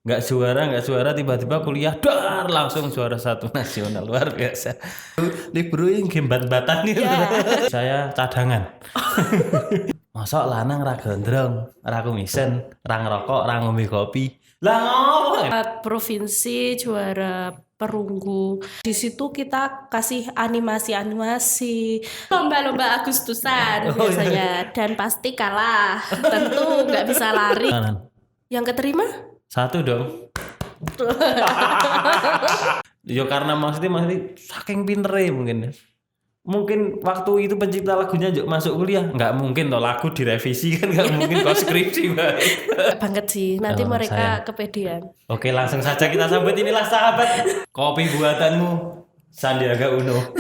nggak juara tiba-tiba kuliah dar langsung juara satu nasional luar biasa. Libro ini game bat-batan nih. Saya cadangan. Mosok lanang ra gondrong, ra kumisen, ra ngerokok, ra ngombe kopi. Lah ngopo? Provinsi juara perunggu. Di situ kita kasih animasi-animasi, lomba-lomba Agustusan biasanya, dan pasti kalah. Tentu nggak bisa lari. Yang keterima? Satu dong. Yo karena maksudnya saking pintere mungkin. Mungkin waktu itu pencipta lagunya juga masuk kuliah, nggak mungkin toh lagu direvisi kan nggak mungkin kok skripsi banget sih, nanti mereka kepedean. Oke, langsung saja kita sambut, inilah sahabat kopi buatanmu Sandiaga Uno.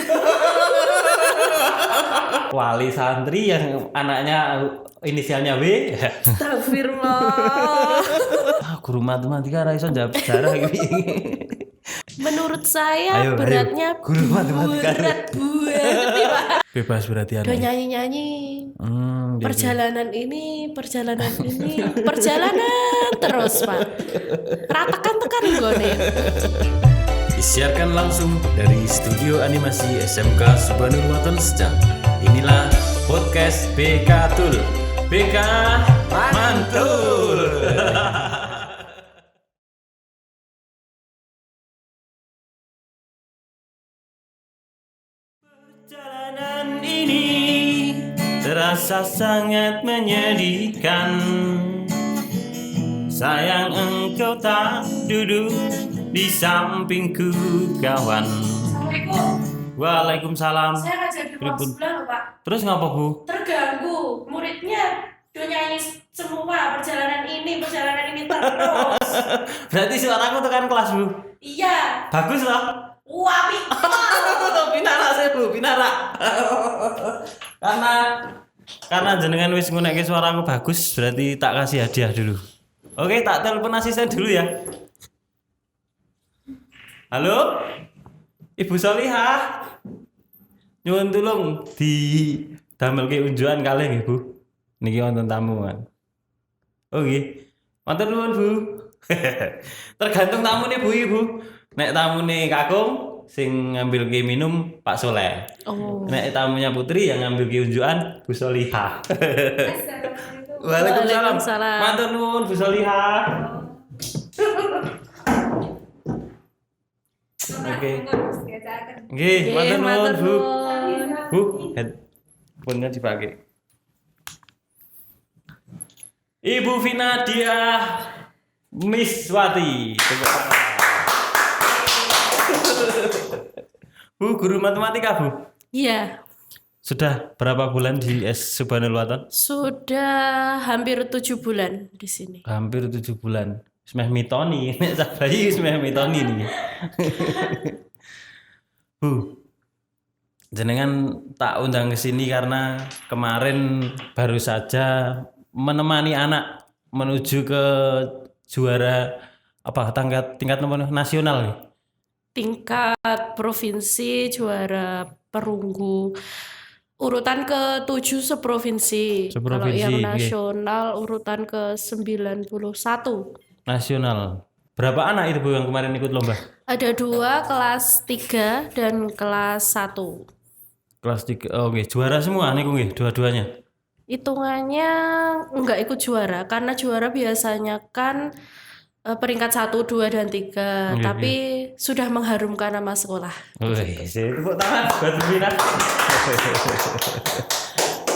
Wali santri yang anaknya inisialnya W. Astagfirullah. Guru matematika ra iso jawab sejarah iki. Menurut saya beratnya guru matematika berat buat. Bebas berarti udah nyanyi-nyanyi. Perjalanan ini perjalanan terus Pak. Ratakan tekan gone. Disiarkan langsung dari studio animasi SMK Subhanul Waton Sejak. Inilah podcast BK Tul. BK Mantul. Perjalanan ini terasa sangat menyedihkan. Sayang engkau tak duduk di sampingku kawan. Assalamualaikum. Waalaikumsalam. Saya ngajar di kelas sebelah loh Pak. Terus ngapa Bu? Terganggu, muridnya udah nyanyi semua perjalanan ini terus. Berarti suaraku tekan kelas Bu? Iya. Bagus loh. Wah, Pinara saya Bu, pinara. Karena jenengan wis ngunekke suaraku bagus, berarti tak kasih hadiah dulu. Oke, tak telepon asisten dulu ya. Halo? Ibu Solihah. Nyuwun tulung di damelke unjuan kalih nggih, Bu. Niki wonten tamu kan. Oh nggih. Wonten nuwun, Bu. Tergantung tamune Bu Ibu. Nek tamune Kakung sing ngambilke minum Pak Soleh. Oh. Nek tamunya Putri yang ngambilke unjuan Bu Solihah. Assalamualaikum. Waalaikumsalam. Matur nuwun Bu Solihah. Oke. Nggih, matur nuwun Bu. Bu, headphone-nya dipakai. Ibu Vinadia Miswati. Bu, guru matematika, Bu? Iya. Sudah berapa bulan di Subhanul Waton? Sudah hampir 7 bulan di sini. Hampir 7 bulan. Semeh mitoni, nek sabayi semeh mitoni nih. Bu, jenengan tak undang ke sini karena kemarin baru saja menemani anak menuju ke juara tingkat nasional nih. Tingkat provinsi juara perunggu. Urutan ke-7 seprovinsi. Kalau yang nasional urutan ke-91. Nasional. Berapa anak itu Bu yang kemarin ikut lomba? Ada 2, kelas 3 dan kelas 1. Kelas 3. Oh, oke. Juara semua niku nggih dua-duanya. Hitungannya enggak ikut juara karena juara biasanya kan peringkat 1, 2 dan 3, tapi sudah mengharumkan nama sekolah. Wih, tepuk tangan buat Bina.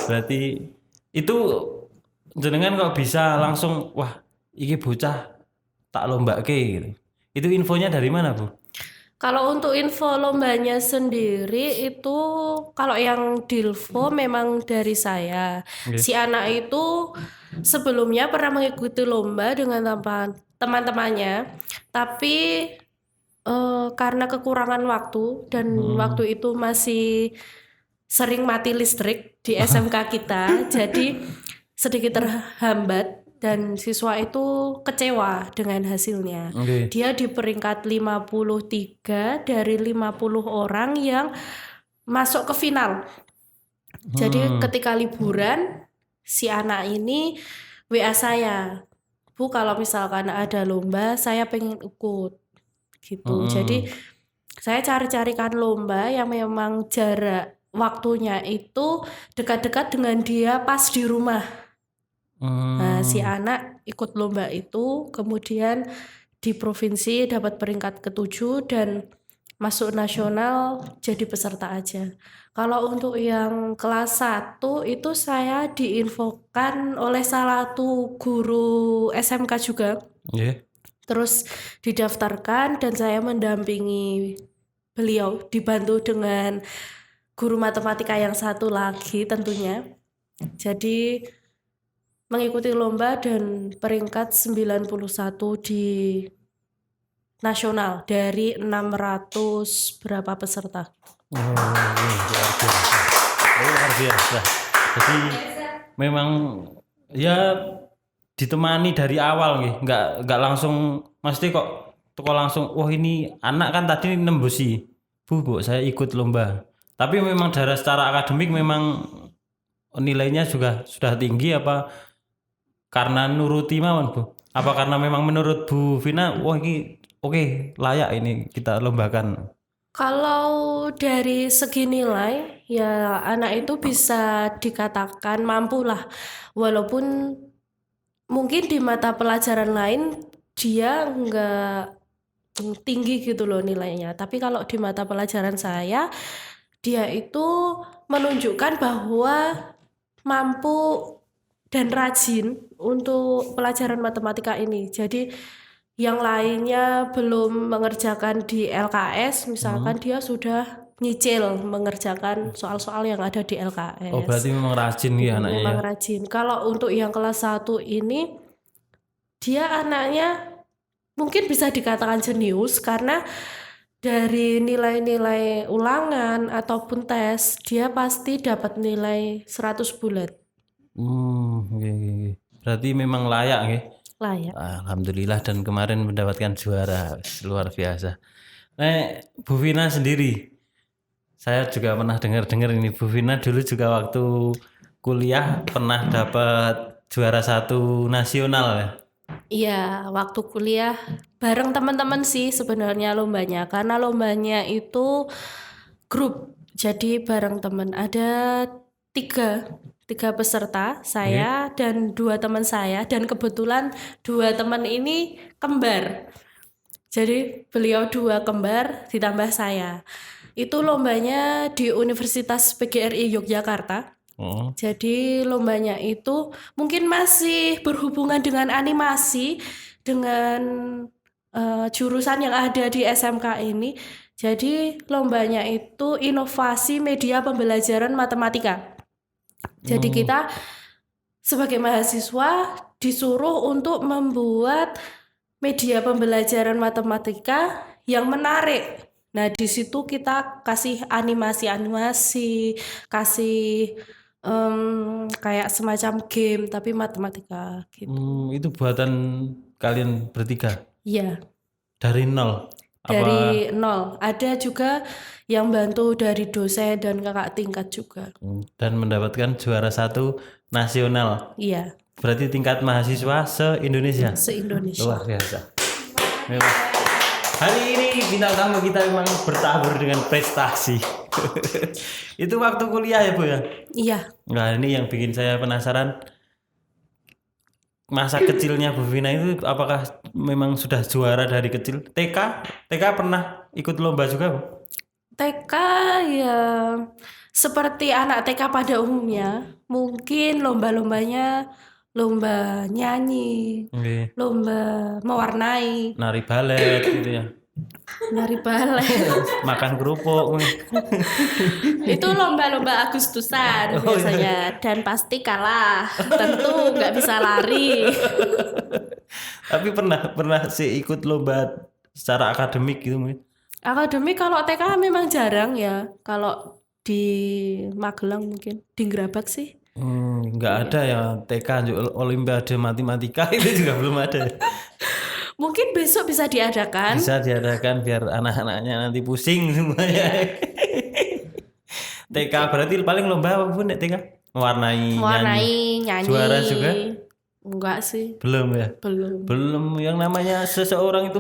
Berarti itu jenengan kok bisa langsung wah, iki bocah tak lombake gitu. Itu infonya dari mana, Bu? Kalau untuk info lombanya sendiri itu kalau yang Dilfo memang dari saya. Si anak itu sebelumnya pernah mengikuti lomba dengan teman-temannya, tapi karena kekurangan waktu dan waktu itu masih sering mati listrik di SMK kita, jadi sedikit terhambat. Dan siswa itu kecewa dengan hasilnya. Dia di peringkat 53 dari 50 orang yang masuk ke final. Jadi ketika liburan, si anak ini WA saya. Bu kalau misalkan ada lomba saya pengen ikut gitu. Jadi saya cari-carikan lomba yang memang jarak waktunya itu dekat-dekat dengan dia pas di rumah. Nah, si anak ikut lomba itu, kemudian di provinsi dapat peringkat ke-7 dan masuk nasional jadi peserta aja. Kalau untuk yang kelas 1 itu saya diinfokan oleh salah satu guru SMK juga. Nggih. Terus didaftarkan dan saya mendampingi beliau, dibantu dengan guru matematika yang satu lagi tentunya. Jadi mengikuti lomba dan peringkat 91 di nasional dari 600 berapa peserta. Luar biasa. Jadi memang ya ditemani dari awal nih, nggak langsung mesti kok teko langsung wah ini anak kan tadi nembusi. Bu, saya ikut lomba. Tapi memang dari secara akademik memang nilainya juga sudah tinggi apa karena nuruti mawon, Bu? Apa karena memang menurut Bu Vina wah ini oke layak ini kita lombakan. Kalau dari segi nilai, ya anak itu bisa dikatakan mampu lah. Walaupun mungkin di mata pelajaran lain dia nggak tinggi gitu loh nilainya. Tapi kalau di mata pelajaran saya, dia itu menunjukkan bahwa mampu dan rajin untuk pelajaran matematika ini. Jadi yang lainnya belum mengerjakan di LKS, misalkan dia sudah nyicil mengerjakan soal-soal yang ada di LKS. Oh, berarti memang rajin ya anaknya ya. Memang rajin. Kalau untuk yang kelas 1 ini, dia anaknya mungkin bisa dikatakan jenius karena dari nilai-nilai ulangan ataupun tes, dia pasti dapat nilai 100 bulat. Nggih. Berarti memang layak nggih. Layak. Alhamdulillah dan kemarin mendapatkan juara luar biasa. Bu Vina sendiri, saya juga pernah dengar ini Bu Vina dulu juga waktu kuliah pernah dapat juara 1 nasional ya. Iya, waktu kuliah bareng teman-teman sih sebenarnya lombanya, karena lombanya itu grup, jadi bareng teman. Ada tiga peserta, saya dan 2 teman saya, dan kebetulan 2 teman ini kembar. Jadi beliau 2 kembar ditambah saya. Itu lombanya di Universitas PGRI Yogyakarta. Jadi lombanya itu mungkin masih berhubungan dengan animasi, dengan jurusan yang ada di SMK ini. Jadi lombanya itu inovasi media pembelajaran matematika. Jadi kita sebagai mahasiswa disuruh untuk membuat media pembelajaran matematika yang menarik. Nah, di situ kita kasih animasi-animasi, kasih kayak semacam game tapi matematika gitu. Itu buatan kalian bertiga Iya, dari nol. dari nol. Ada juga yang bantu dari dosen dan kakak tingkat juga. Dan mendapatkan juara 1 nasional. Iya, Berarti tingkat mahasiswa se-Indonesia. se-Indonesia. Luar biasa. Memang. Hari ini bintang tamu kita memang bertabur dengan prestasi. Itu waktu kuliah ya Bu ya? Iya. Nah ini yang bikin saya penasaran. Masa kecilnya Bu Vina itu apakah memang sudah juara dari kecil? TK pernah ikut lomba juga Bu? TK ya seperti anak TK pada umumnya, mungkin lomba-lombanya lomba nyanyi, Oke. lomba mewarnai, Nari balet gitu ya. nari balet. Makan kerupuk. Itu lomba-lomba Agustusan biasanya dan pasti kalah. Tentu nggak bisa lari. Tapi pernah sih ikut lomba secara akademik gitu mungkin. Akademik kalau TK memang jarang ya. Kalau di Magelang mungkin di Gerabak sih. Nggak ada ya TK Olimpiade matematika itu juga belum ada. Mungkin besok bisa diadakan. Bisa diadakan biar anak-anaknya nanti pusing semuanya. TK berarti paling lomba apa pun TK? Mewarnai, Mewarnai, nyanyi. Juara juga? Enggak sih, Belum ya? belum. Belum, yang namanya seseorang itu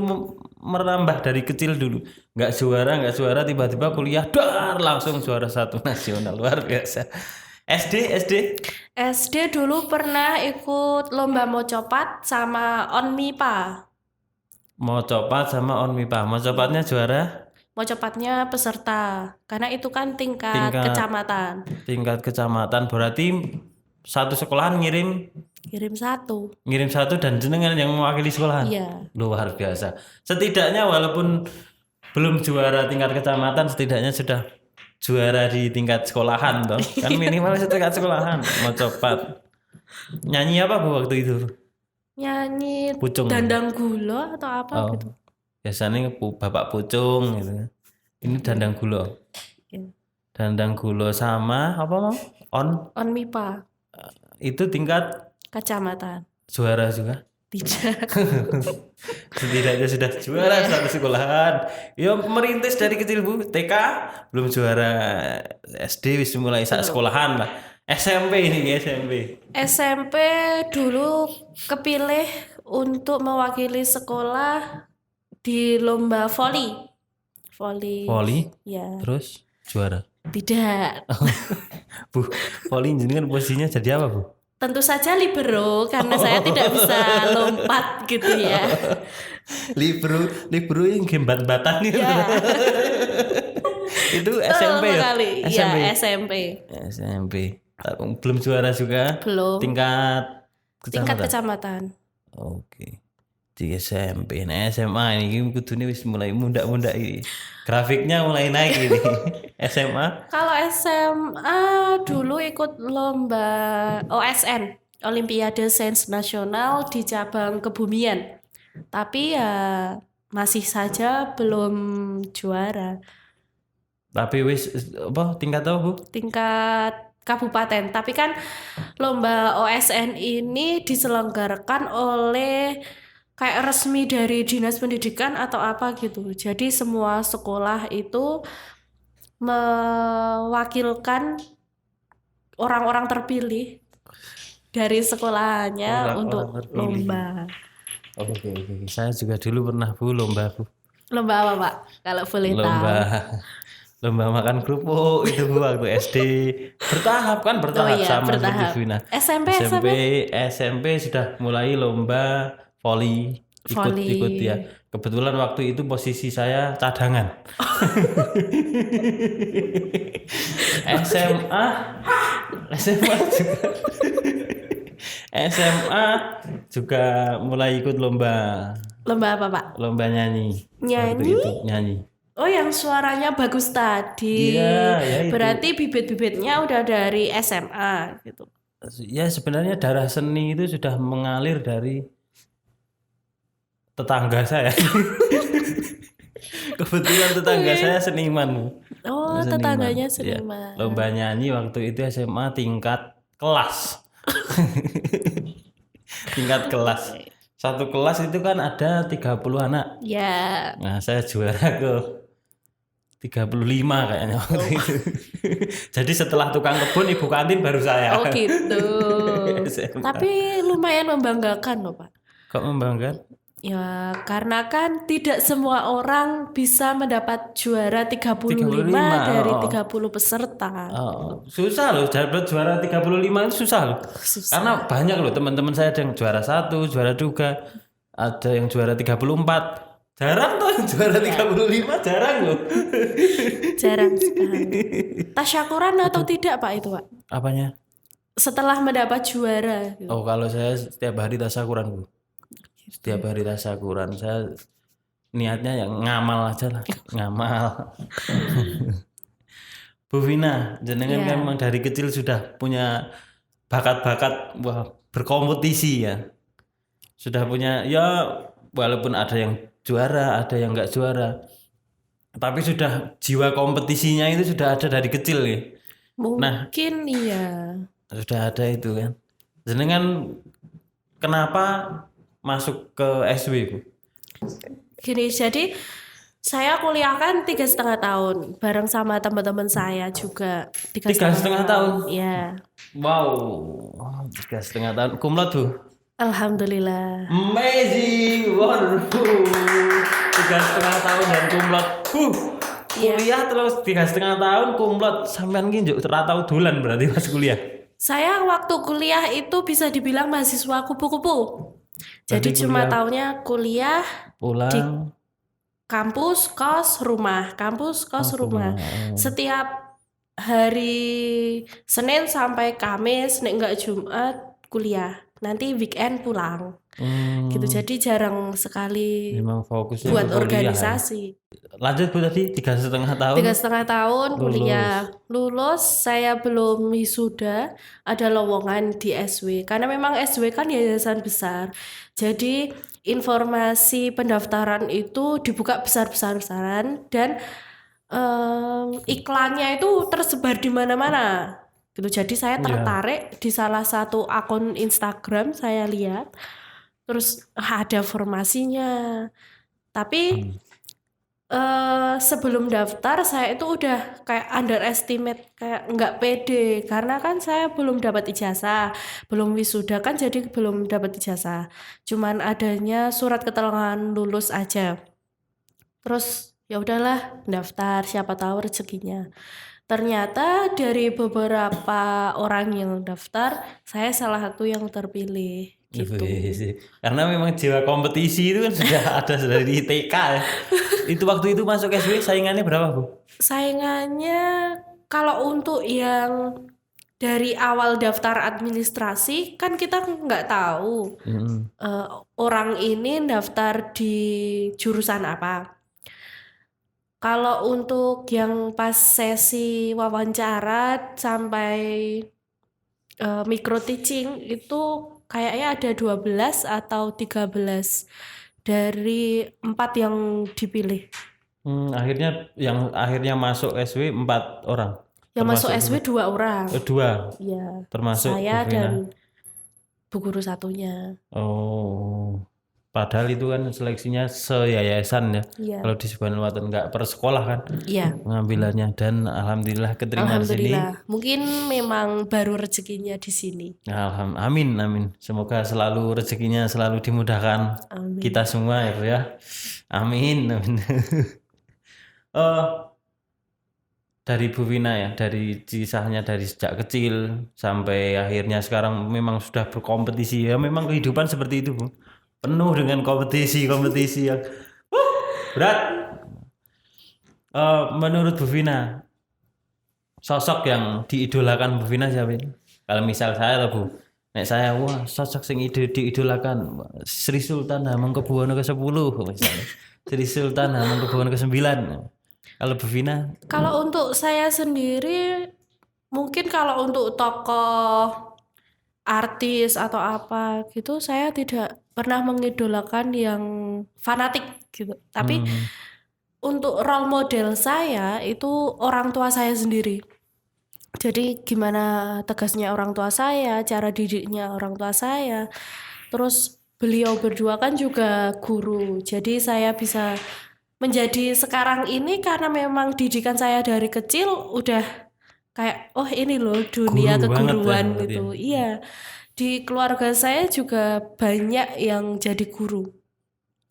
merambah dari kecil dulu. Nggak juara tiba-tiba kuliah dar langsung juara satu nasional, luar biasa. SD. SD dulu pernah ikut lomba mocopat sama ONMIPA. Mau copat sama Onmipa. Mau copatnya juara Mocopatnya peserta, karena itu kan tingkat tingkat kecamatan. tingkat kecamatan. Berarti satu sekolahan Kirim satu. ngirim satu dan jenengan yang mewakili sekolahan. Iya. Luar biasa. Setidaknya walaupun belum juara tingkat kecamatan, setidaknya sudah juara di tingkat sekolahan toh. Kan minimal setingkat sekolahan. Mau copat. Nyanyi apa Bu waktu itu? Nyanyi Pucung. Dandang Gula atau apa Oh, gitu. biasanya Bapak Pucung gitu. Ini Dandang Gulo. Iya. Dandang Gulo sama apa mau? ONMIPA Itu tingkat kecamatan. juara juga. Tidak. Setidaknya sudah juara satu sekolahan. Ya merintis dari kecil Bu. TK belum juara, SD wis mulai sak sekolahan lah. SMP ini SMP. SMP dulu kepilih untuk mewakili sekolah di lomba voli. Voli. Voli Ya, terus juara. tidak. Bu, voli jenengan posisinya jadi apa Bu? Tentu saja libero karena saya tidak bisa lompat gitu ya. Libro yang game bat-batan itu. Ya, Itu betul SMP ya? sekali. Ya, SMP. SMP. Belum juara juga. Belum. Tingkat Tingkat kecamatan. kecamatan. Oke. Di SMP. Nah, SMA ini kudune wis mulai muda-muda ini. Grafiknya mulai naik ini. SMA Kalau SMA dulu ikut lomba OSN, Olimpiade Sains Nasional di cabang kebumian. Tapi ya masih saja belum juara. tapi wis apa tingkat apa Bu? Tingkat kabupaten. Tapi kan lomba OSN ini diselenggarakan oleh kayak resmi dari Dinas Pendidikan atau apa gitu. Jadi semua sekolah itu mewakilkan orang-orang terpilih dari sekolahannya Orang-orang untuk terpilih. lomba. Oke. Saya juga dulu pernah Bu lomba Bu. Lomba apa, Pak? Kalau boleh Lomba tahu. lomba makan kerupuk itu Bu waktu SD. Bertahap kan bertahap iya, sama bertahap. seperti Vina. SMP. SMP sudah mulai lomba voli. Voli. Ikut ya. Kebetulan waktu itu posisi saya cadangan. SMA juga SMA juga mulai ikut lomba Lomba apa, Pak? nyanyi. Waktu Nyanyi? itu nyanyi. Oh, yang suaranya bagus tadi. Iya, ya itu. Berarti bibit-bibitnya udah dari SMA gitu. Ya sebenarnya darah seni itu sudah mengalir dari tetangga saya. Kebetulan tetangga saya seniman. Oh, Seniman. tetangganya Ya, seniman. lomba nyanyi waktu itu SMA tingkat kelas. Tingkat kelas. Satu kelas itu kan ada 30 anak. Ya. Nah, saya juara ke 35 kayaknya waktu itu. Jadi setelah tukang kebun, ibu kantin baru saya. Oh gitu. SMA. Tapi lumayan membanggakan loh, Pak. Kok membanggakan? Ya, karena kan tidak semua orang bisa mendapat juara 35 dari oh. 30 peserta. Oh, susah loh, dapat juara 35 itu susah loh. Susah. Karena banyak loh teman-teman saya ada yang juara 1, juara 2, ada yang juara 34. Jarang tuh yang juara 35, jarang loh. Jarang sekali. Tasyakuran atau tidak, Pak, itu, Pak? Apanya? Setelah mendapat juara gitu. Oh, kalau saya setiap hari tasyakuran, Bu. Setiap hari tasyakuran. Saya niatnya yang ngamal aja lah, ngamal. Bu Vina, jenengan kan memang dari kecil sudah punya bakat-bakat berkompetisi ya. Sudah punya ya walaupun ada yang juara, ada yang enggak juara. Tapi sudah jiwa kompetisinya itu sudah ada dari kecil ya. Mungkin iya. Sudah ada itu kan. Jenengan kenapa masuk ke SW, Bu? Gini, jadi saya kuliah kan 3,5 tahun bareng sama teman-teman saya juga 3,5 tahun. Iya. Wow, 3,5 tahun. Cum laude, Bu? Alhamdulillah. Amazing, wonderful. 3,5 tahun dan kumlot. Iya. Kuliah terus 3,5 tahun kumlot. Sampean ki njuk ora tau dolan berarti pas kuliah. Saya waktu kuliah itu bisa dibilang mahasiswa kupu-kupu. Jadi Berarti cuma kuliah tahunnya kuliah di pulang kampus, kos, rumah, kampus, kos, rumah. rumah. Setiap hari Senin sampai Kamis, nek enggak Jumat kuliah. Nanti weekend pulang. Gitu. Jadi jarang sekali Memang fokusnya buat ke kuliah. organisasi. Lanjut Bu tadi 3,5 tahun 3,5 tahun lulus. kuliah. Lulus saya belum wisuda, ada lowongan di SW. Karena memang SW kan yayasan besar. Jadi informasi pendaftaran itu dibuka besar-besaran dan iklannya itu tersebar di mana-mana. Gitu. Jadi saya Iya. tertarik di salah satu akun Instagram, saya lihat. Terus ada formasinya. Tapi sebelum daftar saya itu udah kayak underestimate, kayak nggak pede karena kan saya belum dapat ijazah, belum wisuda kan, jadi belum dapat ijazah, cuman adanya surat keterangan lulus aja. Terus ya udahlah daftar, siapa tahu rezekinya. Ternyata dari beberapa orang yang daftar, saya salah satu yang terpilih gitu. Wih, karena memang jiwa kompetisi itu kan sudah ada dari TK ya. Itu waktu itu masuk SW saingannya berapa Bu? Saingannya kalau untuk yang dari awal daftar administrasi kan kita nggak tahu orang ini daftar di jurusan apa. Kalau untuk yang pas sesi wawancara sampai micro teaching itu kayaknya ada 12 atau 13 dari 4 yang dipilih. Akhirnya masuk SW 4 orang. Yang masuk SW 2 orang. 2 Iya. termasuk Saya Bu Vina. dan bu guru satunya. Oh, padahal itu kan seleksinya seyayasan ya. Iya. Kalau di Subhanul Watan nggak per sekolah kan Iya. pengambilannya, dan alhamdulillah keterima di sini. Alhamdulillah. Mungkin memang baru rezekinya di sini. Amin amin. Semoga selalu rezekinya selalu dimudahkan Amin. kita semua ya Bu ya. Amin amin. Dari Bu Vina ya, dari kisahnya dari sejak kecil sampai akhirnya sekarang memang sudah berkompetisi ya, memang kehidupan seperti itu Bu, penuh dengan kompetisi yang berat. Menurut Bu Vina, sosok yang diidolakan Bu Vina siapa ini? Kalau misal saya lah Bu, nek saya wah sosok yang diidolakan Sri Sultan Hamengkubuwono ke-10 misalnya, Sri Sultan Hamengkubuwono ke-9. Kalau Bu Vina? Kalau untuk saya sendiri, mungkin kalau untuk tokoh artis atau apa gitu, saya tidak pernah mengidolakan yang fanatik gitu. Tapi untuk role model saya itu orang tua saya sendiri. Jadi gimana tegasnya orang tua saya, cara didiknya orang tua saya. Terus beliau berdua kan juga guru. Jadi saya bisa menjadi sekarang ini karena memang didikan saya dari kecil udah kayak oh ini loh dunia Guru banget ya, keguruan berarti gitu. Iya. Di keluarga saya juga banyak yang jadi guru.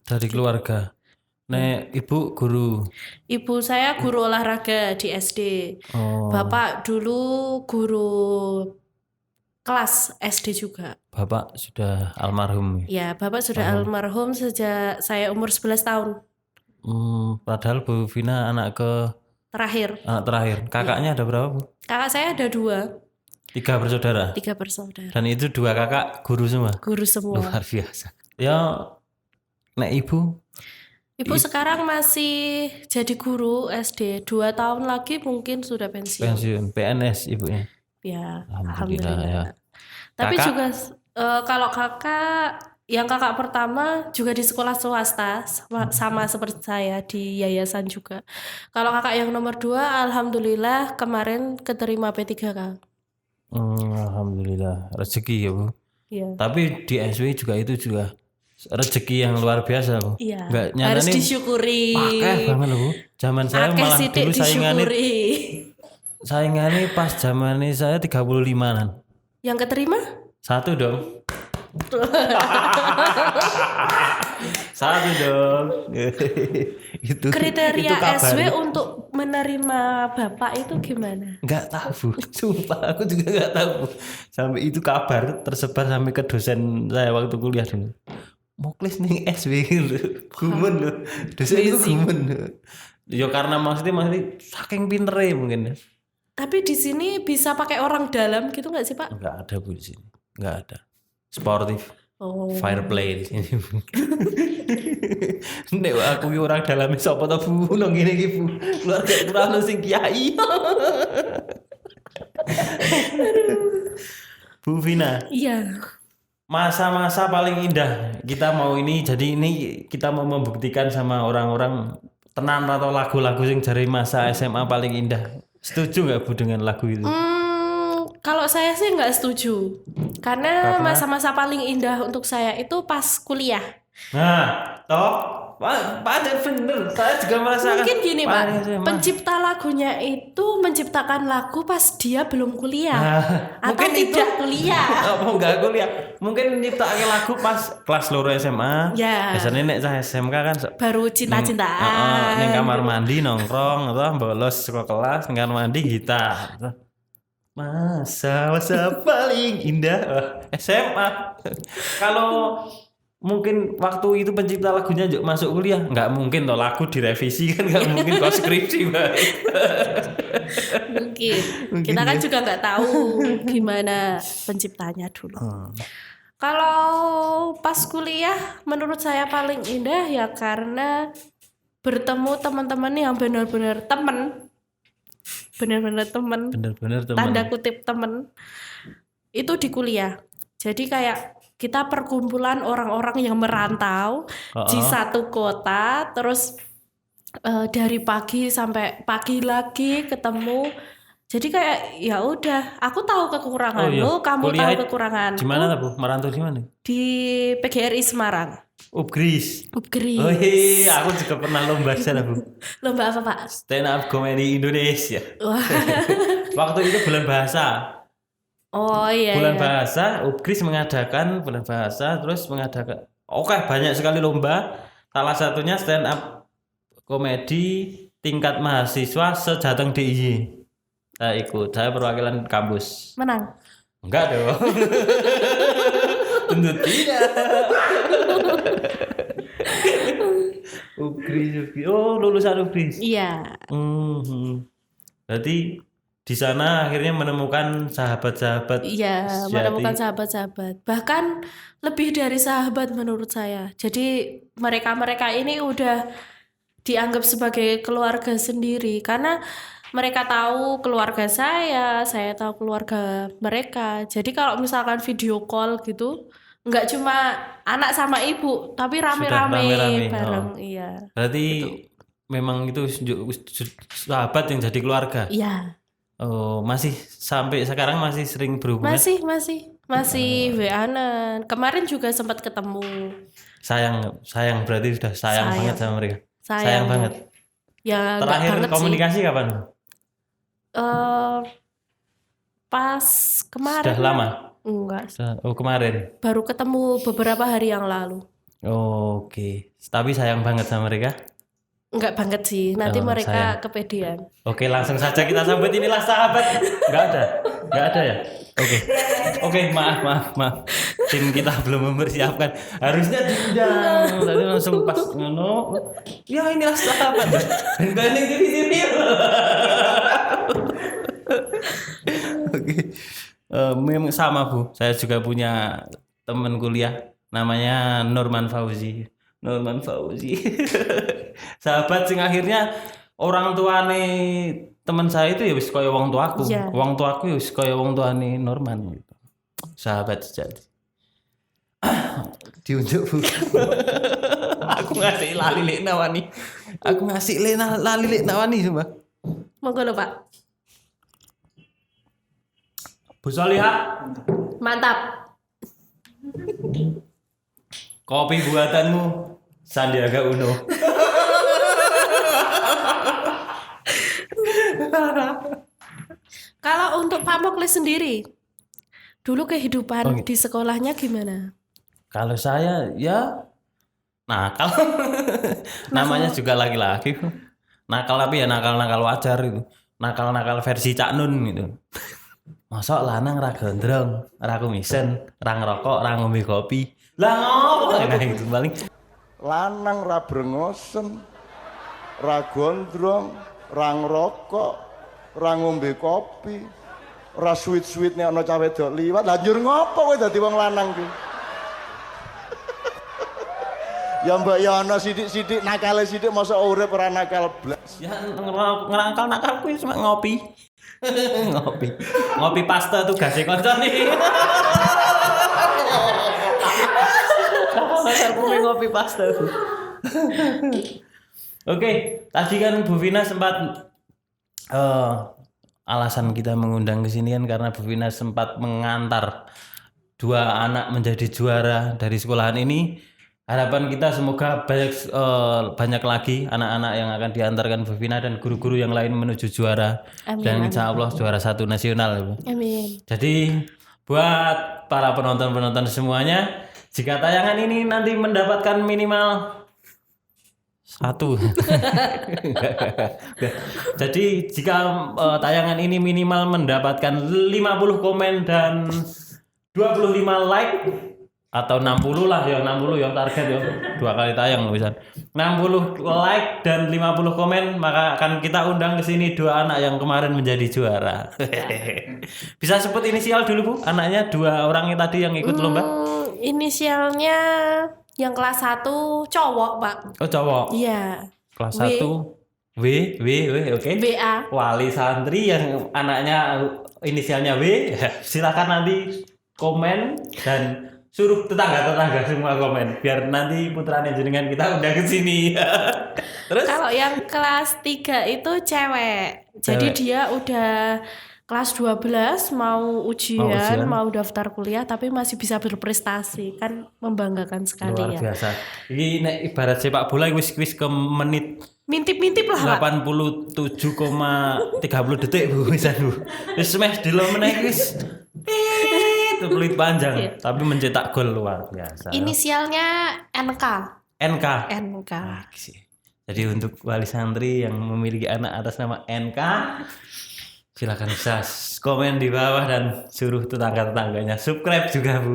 Dari keluarga. Nek ibu guru. Ibu saya guru olahraga di SD. Oh, Bapak dulu guru kelas SD juga. bapak sudah almarhum. Ya, bapak sudah almarhum sejak saya umur 11 tahun. Padahal Bu Vina anak Terakhir. terakhir. Kakaknya ada berapa Bu? Kakak saya ada 2. 3 bersaudara. 3 bersaudara. Dan itu 2 kakak guru semua. Guru semua. Luar biasa. Ya, nek ibu? Ibu sekarang masih jadi guru SD. 2 tahun lagi mungkin sudah pensiun. Pensiun, PNS ibunya. Ya, Alhamdulillah, ya. Tapi Kakak? juga kalau kakak, yang kakak pertama juga di sekolah swasta, sama seperti saya di yayasan juga. Kalau kakak yang nomor 2, alhamdulillah kemarin keterima P3K. Alhamdulillah, rezeki ya Bu. Iya. Tapi di SW juga itu juga rezeki yang luar biasa Bu. Iya. Nggak nyata Harus nih, disyukuri. pakai banget loh Bu. Zaman saya Akeh malah sidik dulu saingannya pas zamannya saya 35-an. Yang keterima? 1 dong. Satu dong. itu Kriteria kabar. SW untuk menerima bapak itu gimana? Nggak tahu, sumpah aku juga nggak tahu. Sampai itu kabar tersebar sampai ke dosen saya waktu kuliah dulu. Moklis nih SW gitu, gumun loh. Dosen itu gumun. Ya karena maksudnya saking pinternya mungkin ya. Tapi di sini bisa pakai orang dalam gitu nggak sih Pak? Nggak ada Bu di sini, nggak ada. Sportif. Oh. Fireplay di sini. Nek aku ki orang dalam sapa to Bu nang ngene iki Bu. Keluarga kurang sing kiai. Bu Vina, Iya. masa-masa paling indah kita mau ini, jadi ini kita mau membuktikan sama orang-orang tenan atau lagu-lagu yang dari masa SMA paling indah. Setuju nggak Bu dengan lagu itu? Kalau saya sih nggak setuju. Karena masa-masa paling indah untuk saya itu pas kuliah. Nah, toh Pak bener, saya juga merasakan. Mungkin gini Pak, paling SMA. pencipta lagunya itu menciptakan lagu pas dia belum kuliah. Nah, Atau mungkin tidak itu- kuliah. Oh, enggak kuliah. Mungkin nyiptaake lagu pas kelas loro SMA. Ya. Biasanya nek cah SMK kan Baru cinta-cintaan. ning kamar mandi nongkrong atau bolos sekolah kelas ning kamar mandi gitar. Masa paling indah SMA. Kalau mungkin waktu itu pencipta lagunya juga masuk kuliah, nggak mungkin toh lagu direvisi kan nggak mungkin kok skripsi Mbak. Mungkin. Kita kan juga nggak tahu gimana penciptanya dulu. Kalau pas kuliah menurut saya paling indah ya karena bertemu teman-teman yang benar-benar teman. Benar-benar teman. Bener-bener teman. Tanda kutip teman. Itu di kuliah. Jadi kayak kita perkumpulan orang-orang yang merantau di satu kota, terus dari pagi sampai pagi lagi ketemu. Jadi kayak ya udah, aku tahu kekuranganmu, kamu Kuliah tahu kekuranganku. di mana Bu? Merantau di mana? Di PGRI Semarang. Upgris. Upgrade. Oh iya, aku juga pernah lomba di sana Bu. Lomba apa Pak? Stand up comedy Indonesia. Wah. Waktu itu bulan bahasa. Oh iya. Bulan iya. bahasa, Upgris mengadakan bulan bahasa, terus mengadakan. Oke, banyak sekali lomba. Salah satunya stand up komedi tingkat mahasiswa sejateng DIY. Saya ikut, saya perwakilan kampus. Menang. Enggak dong. Tentu tidak. Upgris. Oh, lulusan Upgris. Iya. Berarti di sana akhirnya menemukan sahabat-sahabat. Iya, sejati. menemukan sahabat-sahabat. Bahkan lebih dari sahabat menurut saya. Jadi mereka-mereka ini udah dianggap sebagai keluarga sendiri karena mereka tahu keluarga saya tahu keluarga mereka. Jadi kalau misalkan video call gitu, nggak cuma anak sama ibu, tapi rame-rame rame-rame, bareng. Iya. Berarti memang itu sahabat yang jadi keluarga. Iya. Oh, masih sampai sekarang masih sering berhubungan. Masih WA-an. Kemarin juga sempat ketemu. Sayang berarti sudah sayang banget sama mereka. Sayang banget. Ya nggak Terakhir banget komunikasi sih. kapan? Pas kemarin. Sudah lama? Enggak. Oh, kemarin. Baru ketemu beberapa hari yang lalu. Oh, oke. Tapi sayang banget sama mereka. Enggak banget sih. Nanti Oh, mereka sayang. kepedean. Oke, langsung saja kita sambut, inilah sahabat. Enggak ada ya? Oke, maaf. Tim kita belum mempersiapkan. Harusnya diundang. Tadi langsung pas ngono. Ya inilah sahabat. Banding sini. Oke. Memang sama Bu. Saya juga punya teman kuliah namanya Norman Fauzi. Sahabat sing akhirnya orang tuane teman saya itu ya wis kaya wong tuaku. Iya. Wong tuaku ya wis kaya wong tuane Norman gitu. Sahabat sejati. Diunjuk Bu. Aku ngasih lali lek nawani. Sumpah. Monggo lho Pak. Bu Solihah, Mantap. kopi buatanmu Sandiaga Uno. Kalau untuk Pak Moklis sendiri, dulu kehidupan di sekolahnya gimana? Kalau saya ya nakal. Namanya juga laki-laki. Nakal tapi ya nakal-nakal wajar itu. Nakal-nakal versi Cak Nun gitu. Mosok lanang ra gondrong, ra kumisen, ra ngerokok, ra ngombe kopi. Lah ngopo nah itu paling Lanang ra brengosen, ra gondrong, ra ngrokok, ra ngombe kopi, ra sweet-sweet nek ana cah wedok liwat. Lah njur ngopo kowe dadi wong lanang ki? Ya mbak ya ana sithik-sithik nakale sithik masa urip ora nakal blas. ya ngerangkal kuwi cuma ngopi. Ngopi pasta tuh gasnya koncon nih. Aku ngopi pasta. Oke, tadi kan Bu Vina sempat alasan kita mengundang ke sini kan karena Bu Vina sempat mengantar 2 anak menjadi juara dari sekolahan ini. Harapan kita semoga banyak lagi anak-anak yang akan diantarkan Bu Vina dan guru-guru yang lain menuju juara. Amin, Dan insya Allah juara 1 nasional. Amin. Jadi buat para penonton-penonton semuanya, jika tayangan ini nanti mendapatkan minimal 1. Jadi jika tayangan ini minimal mendapatkan 50 komen dan 25 like atau 60 lah ya, 60 yang target ya, 2 kali tayang bisa 60 like dan 50 komen, maka akan kita undang ke sini 2 anak yang kemarin menjadi juara. Bisa sebut inisial dulu Bu, anaknya 2 orang yang tadi yang ikut lomba. Inisialnya yang kelas 1 cowok, Pak. Oh cowok. Iya. Kelas W. 1 W oke. BA. Wali santri yang anaknya inisialnya W. Silakan nanti komen dan suruh tetangga-tetangga semua komen biar nanti putranya jenengan kita udah ke sini. Terus Kalau yang kelas 3 itu cewek. Jadi Cewek. dia udah kelas 12 mau ujian, mau daftar kuliah tapi masih bisa berprestasi. Kan membanggakan sekali luar ya. biasa. Ini nek ibarat sepak bola wis ke menit Mintip-mintip lah, Pak. 87,30 detik Bu bisa Bu. Wis smash dilo meneh wis. Itu peluit panjang tapi mencetak gol luar biasa. Inisialnya NK. NK. NK. Jadi untuk wali santri yang memiliki anak atas nama NK, silakan bisa komen di bawah dan suruh tetangga-tetangganya subscribe juga Bu.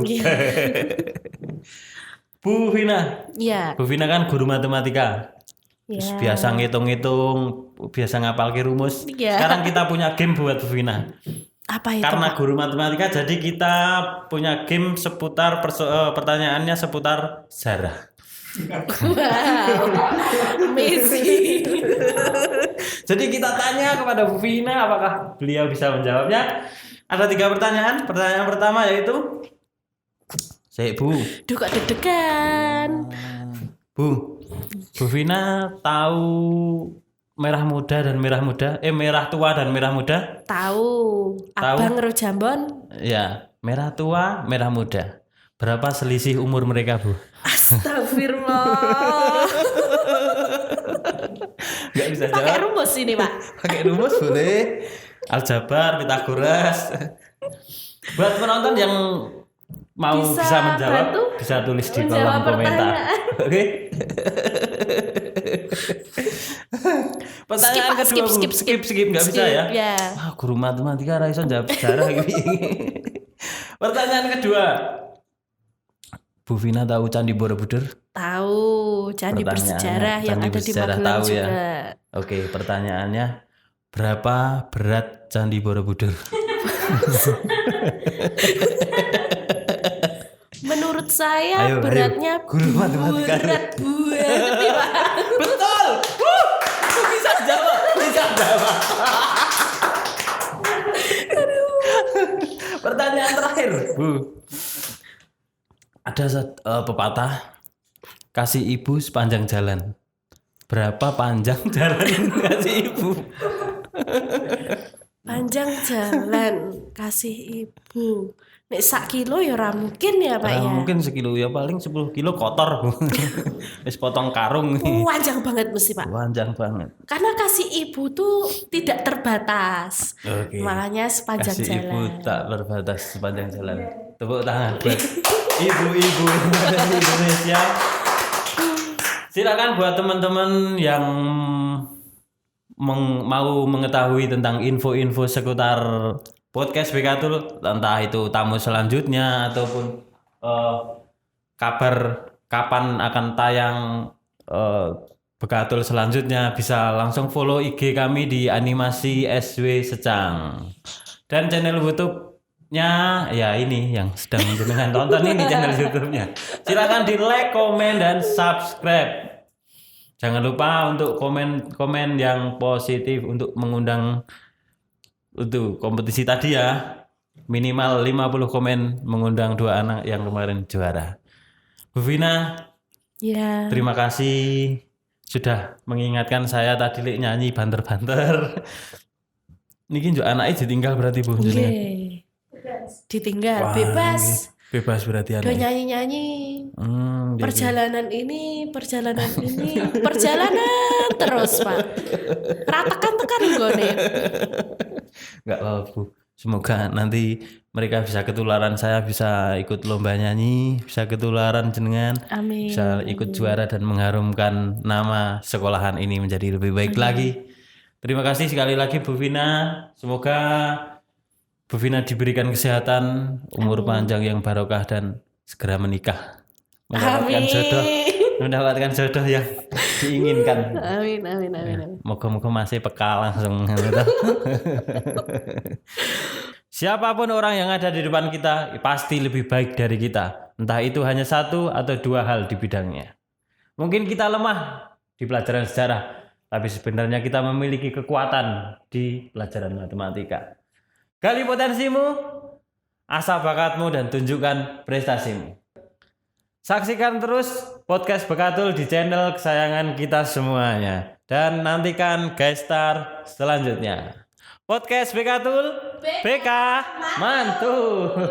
Bu Vina. Iya. Bu Vina kan guru matematika. Terus Iya. biasa ngitung-ngitung, biasa ngapal rumus. Iya. Sekarang kita punya game buat Bu Vina. Apa itu? Karena Pak? guru matematika, jadi kita punya game seputar pertanyaannya seputar sejarah. Wow. Amazing. Jadi kita tanya kepada Bu Vina apakah beliau bisa menjawabnya. Ada 3 pertanyaan. Pertanyaan pertama yaitu, Bu. Duh kok deg-degan. Bu Vina tahu merah muda dan merah muda? Merah tua dan merah muda? Tahu. Abang karo Jambon. Ya, merah tua, merah muda. Berapa selisih umur mereka, Bu? Astagfirullah. Nggak bisa Pakai jawab. rumus ini, Pak. Pakai rumus boleh. Aljabar, Pitagoras. Buat penonton yang mau Bisa bisa menjawab, bantu bisa tulis di kolom menjawab komentar. pertanyaan. Oke. Pertanyaan Skip, Pak. kedua, Bu. Skip, nggak bisa ya? Ya. Wah, guru matematika ra iso jawab sejarah gitu. Pertanyaan kedua. Bu Vina tahu Candi Borobudur? Tahu. Candi Pertanyaannya, bersejarah yang Candi ada di bersejarah Magelang tahu ya. juga. Oke, pertanyaannya berapa berat Candi Borobudur? Menurut saya Ayo, beratnya guru matematika. berat banget, Pak. Betul. Bisa jawab. Pertanyaan terakhir, Bu. Ada pepatah, kasih ibu sepanjang jalan. Berapa panjang jalan kasih ibu? Panjang jalan kasih ibu. Nek sak kilo ya ora mungkin ya, Pak ya. Mungkin sekilo ya, paling 10 kilo kotor, Bu. Wis potong karung. Panjang banget mesti, Pak. Panjang banget. Karena kasih ibu tuh tidak terbatas. Oke. Makanya sepanjang Kasih jalan. ibu tak terbatas sepanjang jalan. Tepuk tangan buat ibu-ibu di Indonesia. Silakan buat teman-teman yang mau mengetahui tentang info-info seputar podcast Bekatul, entah itu tamu selanjutnya ataupun kabar kapan akan tayang Bekatul selanjutnya, bisa langsung follow IG kami di Animasi SW Secang. Dan channel YouTube-nya ya ini yang sedang jenengan tonton ini channel YouTube-nya. Silakan di like, komen dan subscribe. Jangan lupa untuk komen yang positif untuk mengundang untuk kompetisi tadi ya. Minimal 50 komen mengundang 2 anak yang kemarin juara. Bu Vina, Ya. terima kasih sudah mengingatkan saya tadi lek nyanyi banter-banter. Niki njuk anake ditinggal berarti Bu jenengan. Nggih. Ditinggal Wah, bebas. Bebas berarti Do anake. nyanyi-nyanyi. Iya. Perjalanan ini perjalanan terus, Pak. Ratakan tekan gone. Enggak apa-apa Bu. Semoga nanti mereka bisa ketularan, saya bisa ikut lomba nyanyi, bisa ketularan jenengan, Amin. bisa ikut juara dan mengharumkan nama sekolahan ini menjadi lebih baik lagi. Terima kasih sekali lagi Bu Vina. Semoga Bu Vina diberikan kesehatan, umur panjang yang barokah dan segera menikah. Mendapatkan jodoh yang diinginkan. Amin. Amin. Moga-moga masih peka langsung. Siapapun orang yang ada di depan kita pasti lebih baik dari kita. Entah itu hanya 1 atau 2 hal di bidangnya. Mungkin kita lemah di pelajaran sejarah, tapi sebenarnya kita memiliki kekuatan di pelajaran matematika. Gali potensimu, asah bakatmu, dan tunjukkan prestasimu. Saksikan terus podcast Bekatul di channel kesayangan kita semuanya. Dan nantikan guest star selanjutnya. Podcast Bekatul, BK Mantul.